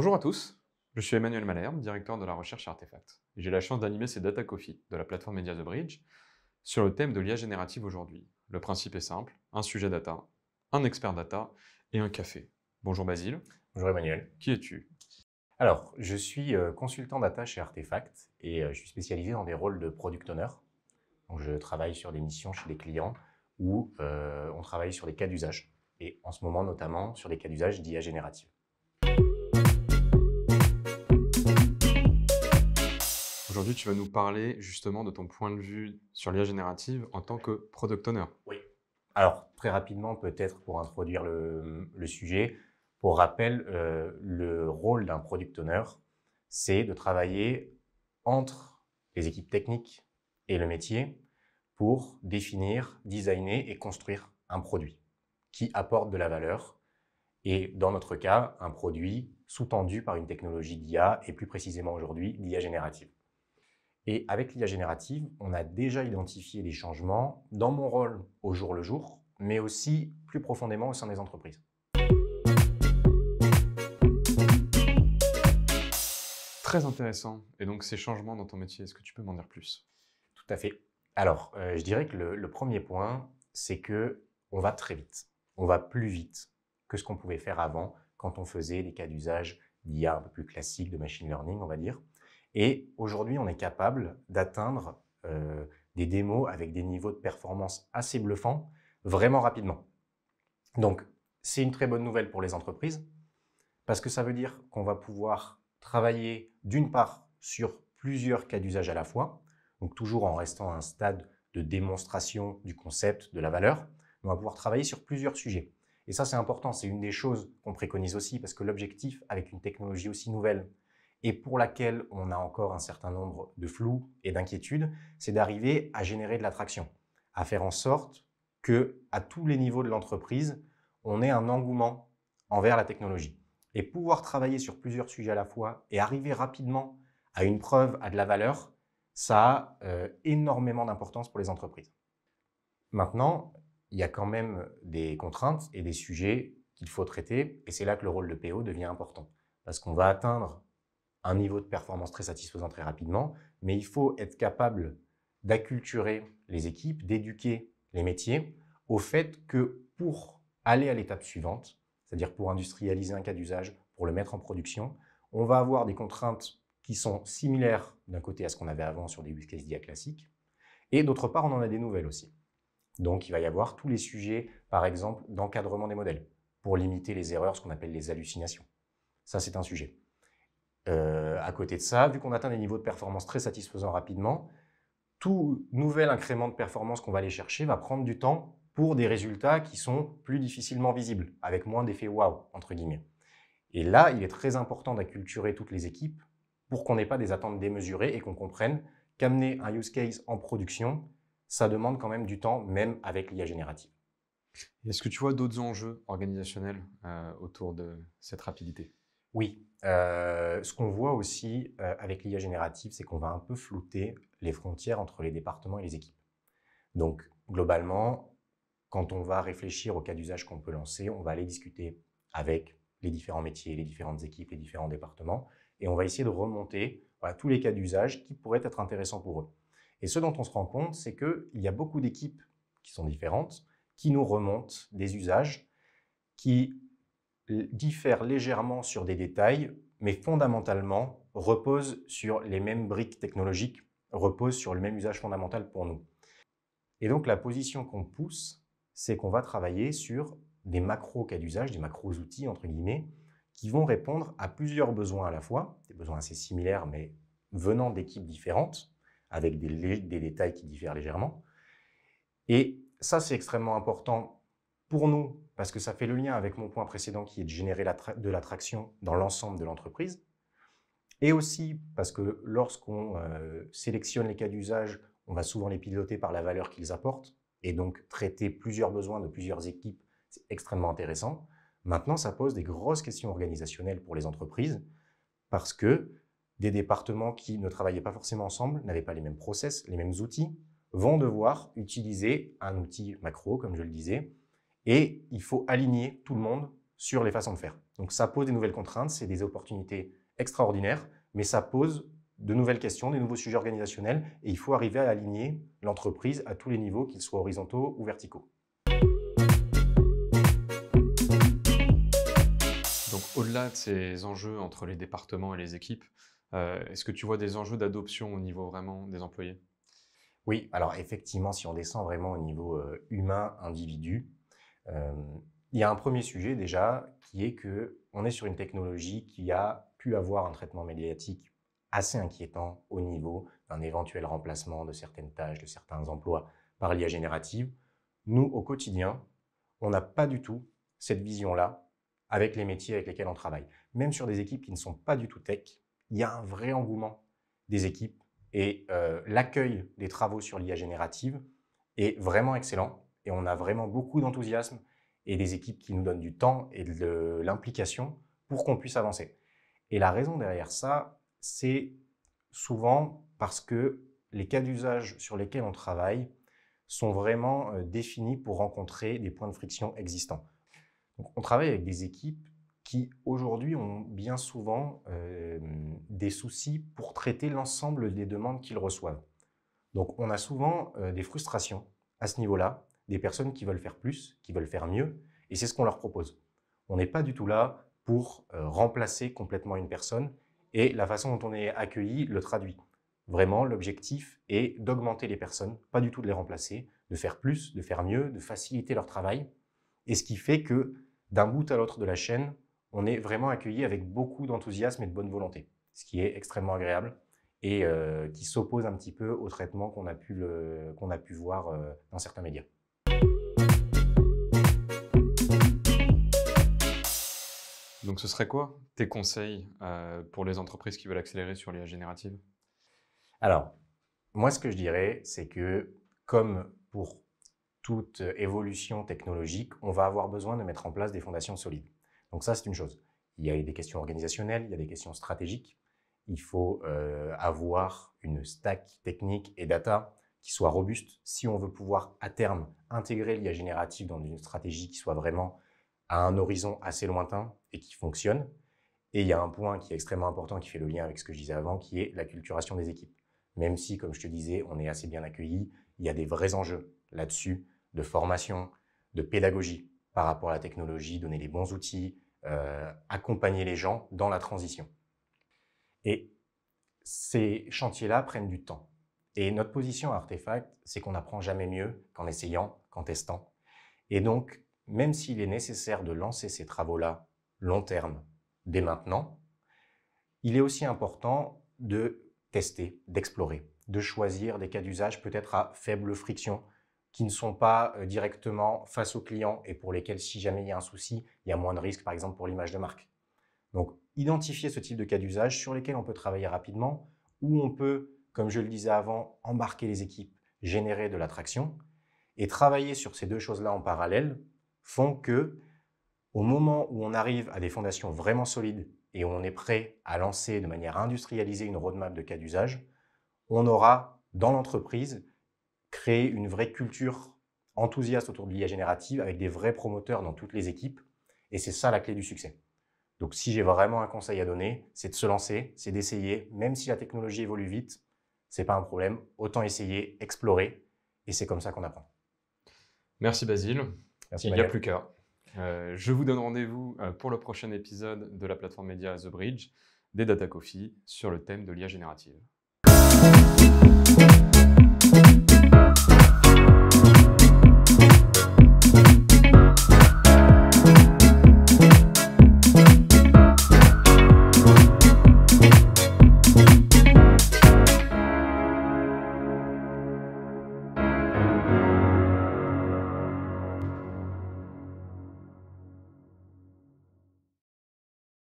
Bonjour à tous, je suis Emmanuel Malherbe, directeur de la recherche chez Artefact. Et j'ai la chance d'animer ces Data Coffee de la plateforme Media The Bridge sur le thème de l'IA générative aujourd'hui. Le principe est simple, un sujet data, un expert data et un café. Bonjour Basile, Bonjour Emmanuel. qui es-tu? Alors, je suis consultant data chez Artefact et je suis spécialisé dans des rôles de product owner. Donc, je travaille sur des missions chez des clients où on travaille sur des cas d'usage et en ce moment notamment sur des cas d'usage d'IA générative. Aujourd'hui tu vas nous parler justement de ton point de vue sur l'IA générative en tant que product owner. Oui. Alors, très rapidement peut-être pour introduire le sujet, pour rappel, le rôle d'un product owner, c'est de travailler entre les équipes techniques et le métier pour définir, designer et construire un produit qui apporte de la valeur et, dans notre cas, un produit sous-tendu par une technologie d'IA et plus précisément aujourd'hui d'IA générative. Et avec l'IA générative, on a déjà identifié des changements dans mon rôle au jour le jour, mais aussi plus profondément au sein des entreprises. Très intéressant, et donc ces changements dans ton métier, est-ce que tu peux m'en dire plus? Tout à fait. Alors, je dirais que le premier point, c'est que on va très vite. On va plus vite que ce qu'on pouvait faire avant quand on faisait des cas d'usage d'IA un peu plus classiques, de machine learning, on va dire. Et aujourd'hui, on est capable d'atteindre des démos avec des niveaux de performance assez bluffants, vraiment rapidement. Donc, c'est une très bonne nouvelle pour les entreprises, parce que ça veut dire qu'on va pouvoir travailler d'une part sur plusieurs cas d'usage à la fois, donc toujours en restant à un stade de démonstration du concept, de la valeur, mais on va pouvoir travailler sur plusieurs sujets. Et ça, c'est important, c'est une des choses qu'on préconise aussi, parce que l'objectif avec une technologie aussi nouvelle et pour laquelle on a encore un certain nombre de flous et d'inquiétudes, c'est d'arriver à générer de l'attraction, à faire en sorte que, à tous les niveaux de l'entreprise, on ait un engouement envers la technologie. Et pouvoir travailler sur plusieurs sujets à la fois et arriver rapidement à une preuve, à de la valeur, ça a énormément d'importance pour les entreprises. Maintenant, il y a quand même des contraintes et des sujets qu'il faut traiter, et c'est là que le rôle de PO devient important. Parce qu'on va atteindre un niveau de performance très satisfaisant très rapidement, mais il faut être capable d'acculturer les équipes, d'éduquer les métiers au fait que pour aller à l'étape suivante, c'est-à-dire pour industrialiser un cas d'usage, pour le mettre en production, on va avoir des contraintes qui sont similaires d'un côté à ce qu'on avait avant sur des use cases d'IA classiques, et d'autre part, on en a des nouvelles aussi. Donc, il va y avoir tous les sujets, par exemple, d'encadrement des modèles, pour limiter les erreurs, ce qu'on appelle les hallucinations. Ça, c'est un sujet. À côté de ça, vu qu'on atteint des niveaux de performance très satisfaisants rapidement, tout nouvel incrément de performance qu'on va aller chercher va prendre du temps pour des résultats qui sont plus difficilement visibles, avec moins d'effet wow, entre guillemets. Et là, il est très important d'acculturer toutes les équipes pour qu'on n'ait pas des attentes démesurées et qu'on comprenne qu'amener un use case en production, ça demande quand même du temps, même avec l'IA générative. Est-ce que tu vois d'autres enjeux organisationnels autour de cette rapidité? Oui, ce qu'on voit aussi avec l'IA générative, c'est qu'on va un peu flouter les frontières entre les départements et les équipes. Donc, globalement, quand on va réfléchir au cas d'usage qu'on peut lancer, on va aller discuter avec les différents métiers, les différentes équipes, les différents départements, et on va essayer de remonter tous les cas d'usage qui pourraient être intéressants pour eux. Et ce dont on se rend compte, c'est qu'il y a beaucoup d'équipes qui sont différentes, qui nous remontent des usages qui diffèrent légèrement sur des détails, mais fondamentalement reposent sur les mêmes briques technologiques, reposent sur le même usage fondamental pour nous. Et donc la position qu'on pousse, c'est qu'on va travailler sur des macros cas d'usage, des macros outils entre guillemets, qui vont répondre à plusieurs besoins à la fois, des besoins assez similaires mais venant d'équipes différentes, avec des détails qui diffèrent légèrement. Et ça, c'est extrêmement important pour nous, parce que ça fait le lien avec mon point précédent qui est de générer de l'attraction dans l'ensemble de l'entreprise. Et aussi parce que lorsqu'on sélectionne les cas d'usage, on va souvent les piloter par la valeur qu'ils apportent, et donc traiter plusieurs besoins de plusieurs équipes, c'est extrêmement intéressant. Maintenant, ça pose des grosses questions organisationnelles pour les entreprises, parce que des départements qui ne travaillaient pas forcément ensemble, n'avaient pas les mêmes process, les mêmes outils, vont devoir utiliser un outil macro, comme je le disais, et il faut aligner tout le monde sur les façons de faire. Donc ça pose des nouvelles contraintes, c'est des opportunités extraordinaires, mais ça pose de nouvelles questions, des nouveaux sujets organisationnels, et il faut arriver à aligner l'entreprise à tous les niveaux, qu'ils soient horizontaux ou verticaux. Donc, au-delà de ces enjeux entre les départements et les équipes, est-ce que tu vois des enjeux d'adoption au niveau vraiment des employés? Oui, alors effectivement, si on descend vraiment au niveau humain, individu, il y a un premier sujet déjà qui est qu'on est sur une technologie qui a pu avoir un traitement médiatique assez inquiétant au niveau d'un éventuel remplacement de certaines tâches, de certains emplois par l'IA générative. Nous, au quotidien, on n'a pas du tout cette vision-là avec les métiers avec lesquels on travaille. Même sur des équipes qui ne sont pas du tout tech, il y a un vrai engouement des équipes et l'accueil des travaux sur l'IA générative est vraiment excellent et on a vraiment beaucoup d'enthousiasme et des équipes qui nous donnent du temps et de l'implication pour qu'on puisse avancer. Et la raison derrière ça, c'est souvent parce que les cas d'usage sur lesquels on travaille sont vraiment définis pour rencontrer des points de friction existants. Donc, on travaille avec des équipes qui aujourd'hui ont bien souvent des soucis pour traiter l'ensemble des demandes qu'ils reçoivent. Donc on a souvent des frustrations à ce niveau-là, des personnes qui veulent faire plus, qui veulent faire mieux, et c'est ce qu'on leur propose. On n'est pas du tout là pour remplacer complètement une personne, et la façon dont on est accueilli le traduit. Vraiment, l'objectif est d'augmenter les personnes, pas du tout de les remplacer, de faire plus, de faire mieux, de faciliter leur travail, et ce qui fait que d'un bout à l'autre de la chaîne, on est vraiment accueilli avec beaucoup d'enthousiasme et de bonne volonté, ce qui est extrêmement agréable et qui s'oppose un petit peu au traitement qu'on a pu voir dans certains médias. Donc, ce serait quoi tes conseils pour les entreprises qui veulent accélérer sur l'IA générative? Alors, moi, ce que je dirais, c'est que comme pour toute évolution technologique, on va avoir besoin de mettre en place des fondations solides. Donc ça, c'est une chose. Il y a des questions organisationnelles, il y a des questions stratégiques. Il faut avoir une stack technique et data qui soit robuste si on veut pouvoir à terme intégrer l'IA générative dans une stratégie qui soit vraiment à un horizon assez lointain et qui fonctionne. Et il y a un point qui est extrêmement important qui fait le lien avec ce que je disais avant, qui est l'acculturation des équipes. Même si, comme je te disais, on est assez bien accueillis, il y a des vrais enjeux là-dessus de formation, de pédagogie par rapport à la technologie, donner les bons outils, accompagner les gens dans la transition. Et ces chantiers-là prennent du temps. Et notre position à Artefact, c'est qu'on n'apprend jamais mieux qu'en essayant, qu'en testant. Et donc, même s'il est nécessaire de lancer ces travaux-là long terme dès maintenant, il est aussi important de tester, d'explorer, de choisir des cas d'usage peut-être à faible friction, qui ne sont pas directement face au client et pour lesquels, si jamais il y a un souci, il y a moins de risques, par exemple, pour l'image de marque. Donc, identifier ce type de cas d'usage sur lesquels on peut travailler rapidement, où on peut, comme je le disais avant, embarquer les équipes, générer de l'attraction, et travailler sur ces deux choses-là en parallèle font que, au moment où on arrive à des fondations vraiment solides et où on est prêt à lancer de manière industrialisée une roadmap de cas d'usage, on aura dans l'entreprise créé une vraie culture enthousiaste autour de l'IA générative avec des vrais promoteurs dans toutes les équipes. Et c'est ça la clé du succès. Donc si j'ai vraiment un conseil à donner, c'est de se lancer, c'est d'essayer, même si la technologie évolue vite, c'est pas un problème, autant essayer, explorer, et c'est comme ça qu'on apprend. Merci Basile. Merci Il n'y a Manuel. plus qu'à. Je vous donne rendez-vous pour le prochain épisode de la plateforme média The Bridge, des Data Coffee, sur le thème de l'IA générative.